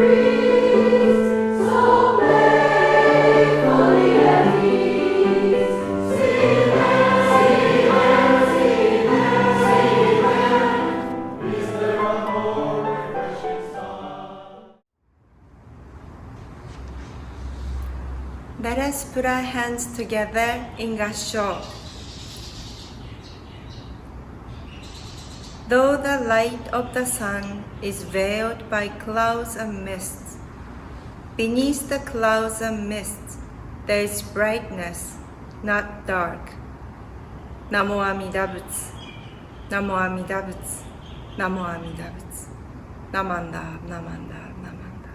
Let us put our hands together in Gassho. Though the light of the sun is veiled by clouds and mists, beneath the clouds and mists there is brightness, not dark. Namo Amida Butsu, Namo Amida Butsu, Namo Amida Butsu, Namanda, Namanda, Namanda.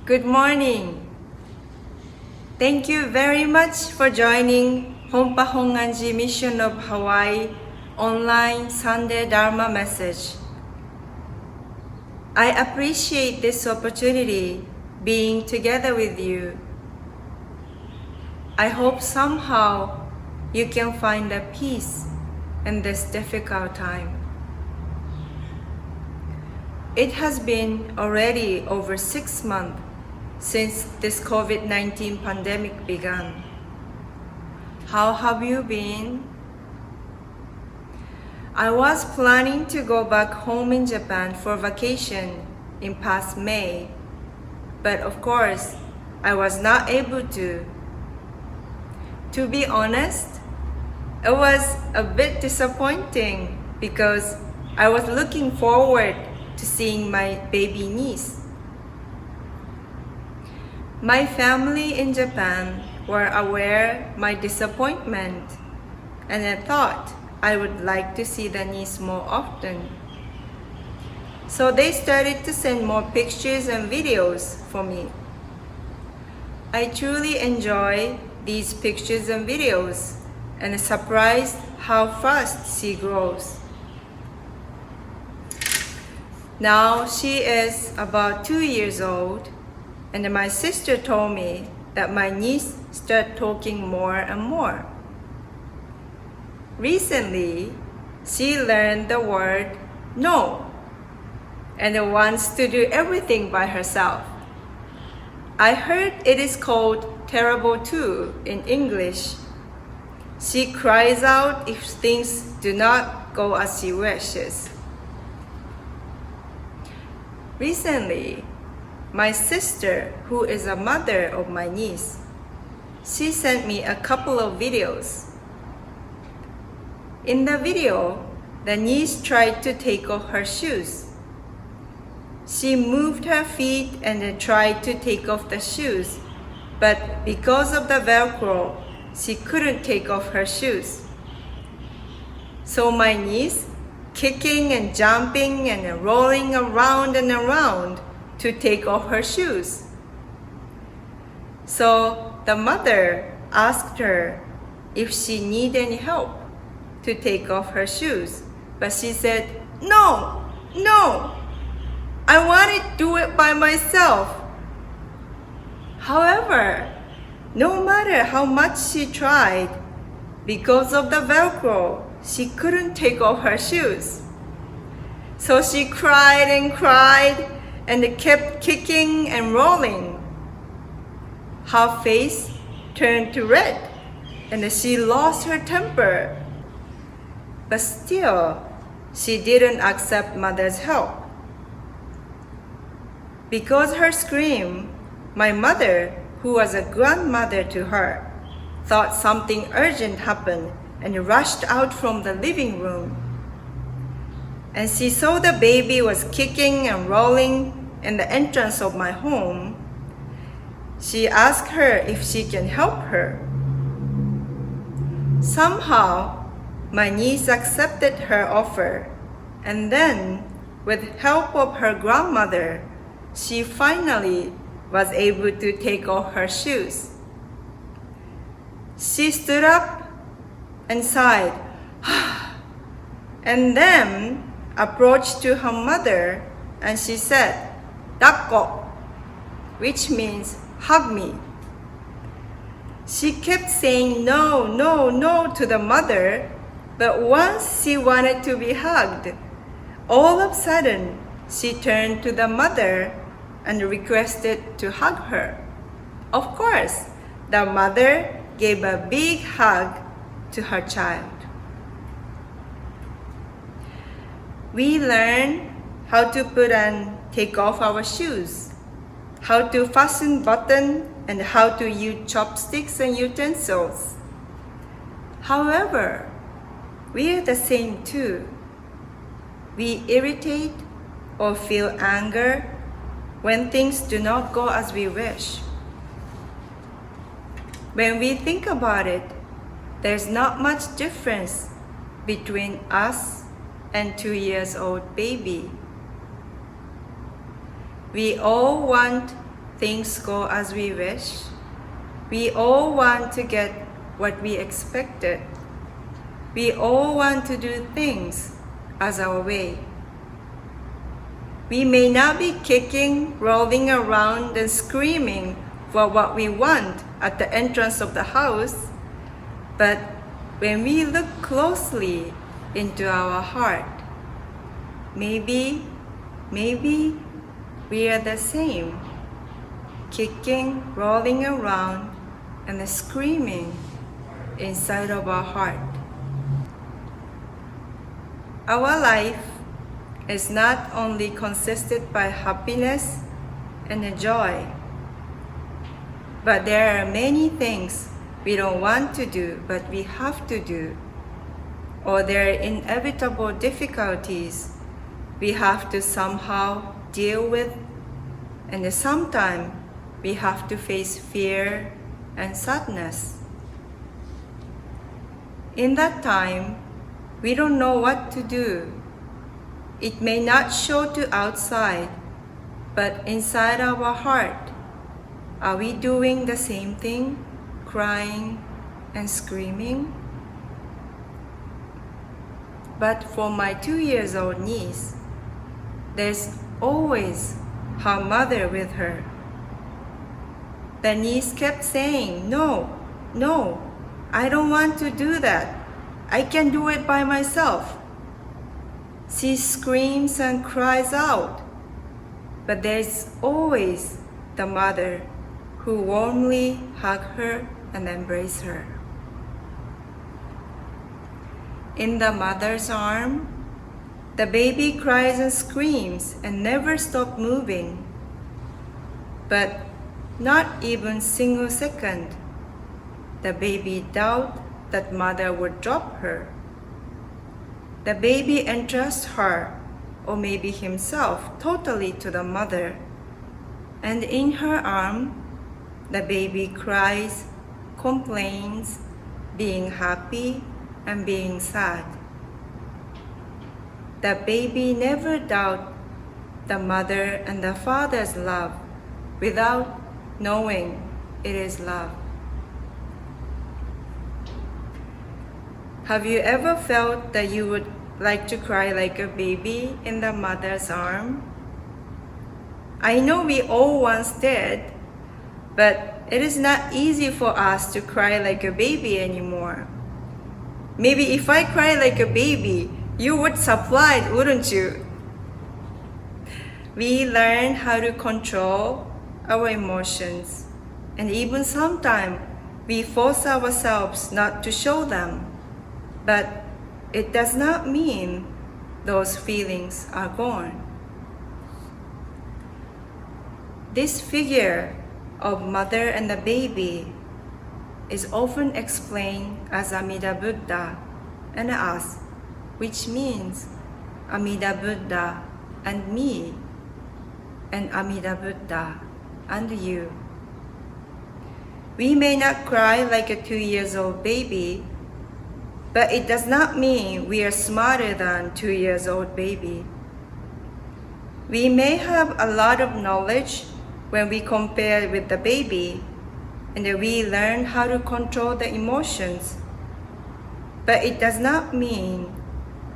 Good morning. Thank you very much for joining Honpa Hongwanji Mission of Hawaii Online Sunday Dharma Message. I appreciate this opportunity being together with you. I hope somehow you can find a peace in this difficult time. It has been already over 6 months since this COVID-19 pandemic began. How have you been? I was planning to go back home in Japan for vacation in past May, but of course, I was not able to. To be honest, it was a bit disappointing because I was looking forward to seeing my baby niece. My family in Japan were aware my disappointment, and I thought I would like to see the niece more often. So they started to send more pictures and videos for me. I truly enjoy these pictures and videos and am surprised how fast she grows. Now she is about 2 years old, and my sister told me that my niece started talking more and more. Recently, she learned the word no and wants to do everything by herself. I heard it is called terrible two in English. She cries out if things do not go as she wishes. Recently, my sister, who is a mother of my niece, she sent me a couple of videos. In the video, the niece tried to take off her shoes. She moved her feet and then tried to take off the shoes, but because of the Velcro, she couldn't take off her shoes. So my niece, kicking and jumping and rolling around and around to take off her shoes. So the mother asked her if she needed any help to take off her shoes, but she said, no, I want to do it by myself. However, no matter how much she tried, because of the Velcro, she couldn't take off her shoes. So she cried and kept kicking and rolling. Her face turned to red and she lost her temper. But still, she didn't accept mother's help. Because her scream, my mother, who was a grandmother to her, thought something urgent happened and rushed out from the living room. And she saw the baby was kicking and rolling in the entrance of my home. She asked her if she can help her. Somehow, my niece accepted her offer, and then, with help of her grandmother, she finally was able to take off her shoes. She stood up and sighed, and then approached to her mother and she said, "Dakko," which means hug me. She kept saying no to the mother But once she wanted to be hugged, all of a sudden she turned to the mother and requested to hug her. Of course, the mother gave a big hug to her child. We learn how to put and take off our shoes, how to fasten buttons, and how to use chopsticks and utensils. However, we are the same too. We irritate or feel anger when things do not go as we wish. When we think about it, there's not much difference between us and 2-year-old baby. We all want things go as we wish. We all want to get what we expected. We all want to do things as our way. We may not be kicking, rolling around, and screaming for what we want at the entrance of the house, but when we look closely into our heart, maybe we are the same, kicking, rolling around, and screaming inside of our heart. Our life is not only consisted by happiness and joy, but there are many things we don't want to do but we have to do, or there are inevitable difficulties we have to somehow deal with, and sometimes we have to face fear and sadness. In that time, we don't know what to do. It may not show to outside, but inside our heart, are we doing the same thing, crying and screaming? But for my 2-year-old niece, there's always her mother with her. The niece kept saying, "No, I don't want to do that. I can do it by myself." She screams and cries out, but there's always the mother who warmly hugs her and embraces her. In the mother's arm, the baby cries and screams and never stops moving. But not even single second, the baby doubts that mother would drop her. The baby entrusts her, or maybe himself, totally to the mother. And in her arm, the baby cries, complains, being happy and being sad. The baby never doubts the mother and the father's love without knowing it is love. Have you ever felt that you would like to cry like a baby in the mother's arm? I know we all once did, but it is not easy for us to cry like a baby anymore. Maybe if I cry like a baby, you would supply it, wouldn't you? We learn how to control our emotions, and even sometimes we force ourselves not to show them. But it does not mean those feelings are gone. This figure of mother and the baby is often explained as Amida Buddha and us, which means Amida Buddha and me, and Amida Buddha and you. We may not cry like a 2-year-old baby, but it does not mean we are smarter than 2-year-old baby. We may have a lot of knowledge when we compare with the baby, and we learn how to control the emotions. But it does not mean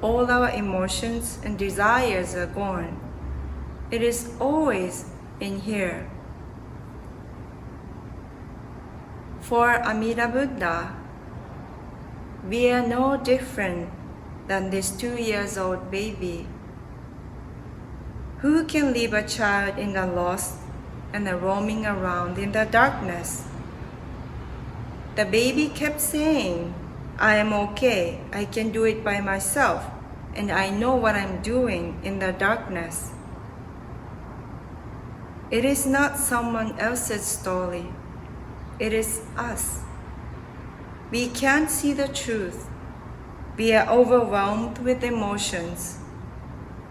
all our emotions and desires are gone. It is always in here. For Amida Buddha, we are no different than this 2-year-old baby. Who can leave a child in the lost and roaming around in the darkness? The baby kept saying, I am okay, I can do it by myself, and I know what I'm doing in the darkness. It is not someone else's story, it is us. We can't see the truth. We are overwhelmed with emotions.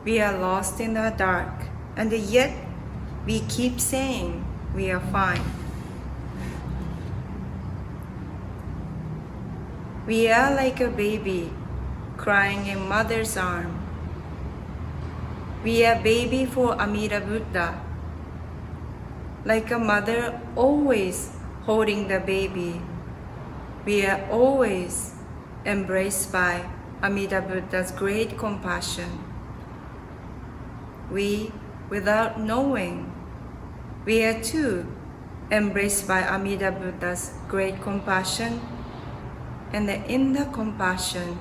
We are lost in the dark, and yet we keep saying we are fine. We are like a baby crying in mother's arm. We are baby for Amida Buddha. Like a mother always holding the baby, we are always embraced by Amida Buddha's great compassion. We, without knowing, we are too embraced by Amida Buddha's great compassion, and in the compassion,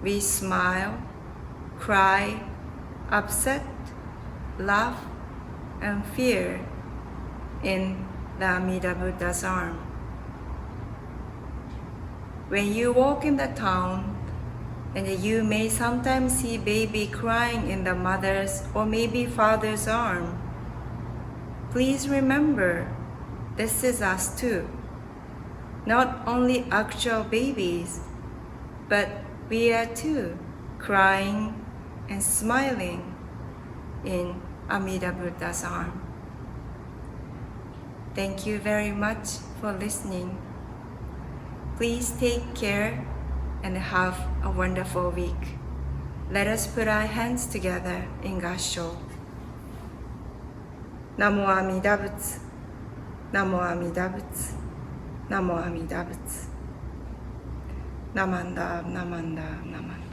we smile, cry, upset, laugh, and fear in the Amida Buddha's arm. When you walk in the town, and you may sometimes see baby crying in the mother's or maybe father's arm, please remember, this is us too. Not only actual babies, but we are too crying and smiling in Amida Buddha's arm. Thank you very much for listening. Please take care and have a wonderful week. Let us put our hands together in Gassho. Namo Amida Butsu. Namo Amida Butsu. Namo Amida Butsu. Namanda, Namanda, Namanda.